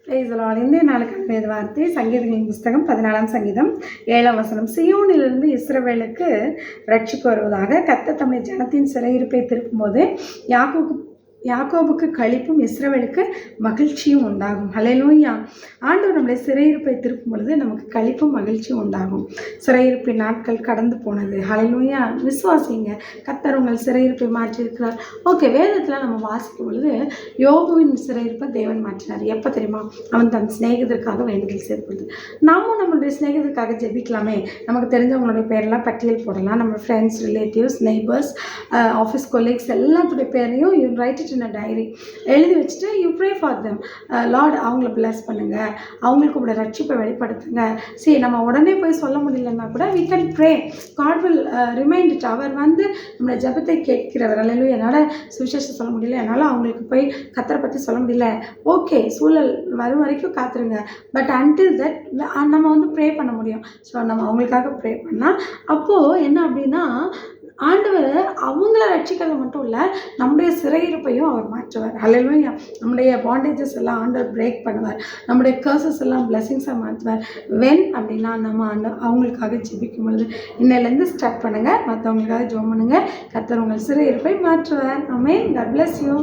Praise the Lord. இன்றைய நாளுக்கான வேத வார்த்தை சங்கீதங்களின் புஸ்தகம் 14ஆம் சங்கீதம் 7ஆம் வசனம். சீயோனிலிருந்து இஸ்ரவேலுக்கு ரட்சிப்பு வருவதாக. கர்த்தர் தம்முடைய ஜனத்தின் சிறையிருப்பை திருப்பும்போது யாக்கோபுக்கு களிப்பும் இஸ்ரவேலுக்கு மகிழ்ச்சியும் உண்டாகும். ஹல்லேலூயா. ஆண்டவர் நம்முடைய சிறையிருப்பை திருப்பும் பொழுது நமக்கு களிப்பும் மகிழ்ச்சியும் உண்டாகும். சிறையிருப்பின் நாட்கள் கடந்து போனது. ஹல்லேலூயா. விசுவாசிங்க, கர்த்தர் உங்கள் சிறையிருப்பை மாற்றியிருக்கிறார். ஓகே, வேதத்தில் நம்ம வாசிக்கும் பொழுது யோபுவின் சிறையிருப்பை தேவன் மாற்றினார். எப்போ தெரியுமா? அவன் தன் சிநேகிதருக்காக வேண்டுதல் செய்து. நாமும் நம்மளுடைய சிநேகிதருக்காக ஜெபிக்கலாமே. நமக்கு தெரிஞ்சவங்களுடைய பேரெல்லாம் பட்டியல் போடலாம். நம்ம friends, relatives, neighbours, office colleagues எல்லாத்துடைய பேரையும் you write in a diary எழுதி வச்சுட்டு you pray for them. Lord, அவங்கள பிளஸ் பண்ணுங்க, அவங்களுக்கு உங்களோட ரட்சிப்பை வெளிப்படுத்துங்க. சரி, நம்ம உடனே போய் சொல்ல முடியலன்னா கூட we can pray. God will remind it. அவர் நம்மளோட ஜெபத்தை கேட்கிறவர். அல்லேலூயா. என்னால் சுவிசேஷம் சொல்ல முடியல, என்னால் அவங்களுக்கு போய் கர்த்தரை பற்றி சொல்ல முடியல. ஓகே, சூழல் வரும் வரைக்கும் காத்துருங்க. பட் அன்டில் தட் நம்ம ப்ரே பண்ண முடியும். ஸோ நம்ம அவங்களுக்காக ப்ரே பண்ணால் அப்போது என்ன அப்படின்னா, ஆண்டவர் அவங்கள ரட்சிக்கிறது மட்டும் இல்லை, நம்முடைய சிறையிருப்பையும் அவர் மாற்றுவார். ஹல்லேலூயா. நம்முடைய பாண்டேஜஸ் எல்லாம் ஆண்டவர் பிரேக் பண்ணுவார். நம்முடைய கர்சஸ் எல்லாம் பிளெஸிங்ஸாக மாற்றுவார். வென் அப்படின்னா நம்ம அவங்களுக்காக ஜெபிக்கும் பொழுது இன்னிலேருந்து ஸ்டார்ட் பண்ணுங்கள். மற்றவங்களுக்காக ஜெபம் பண்ணுங்கள். கர்த்தர் உங்கள் சிறையிருப்பை மாற்றுவார். ஆமென். God bless you.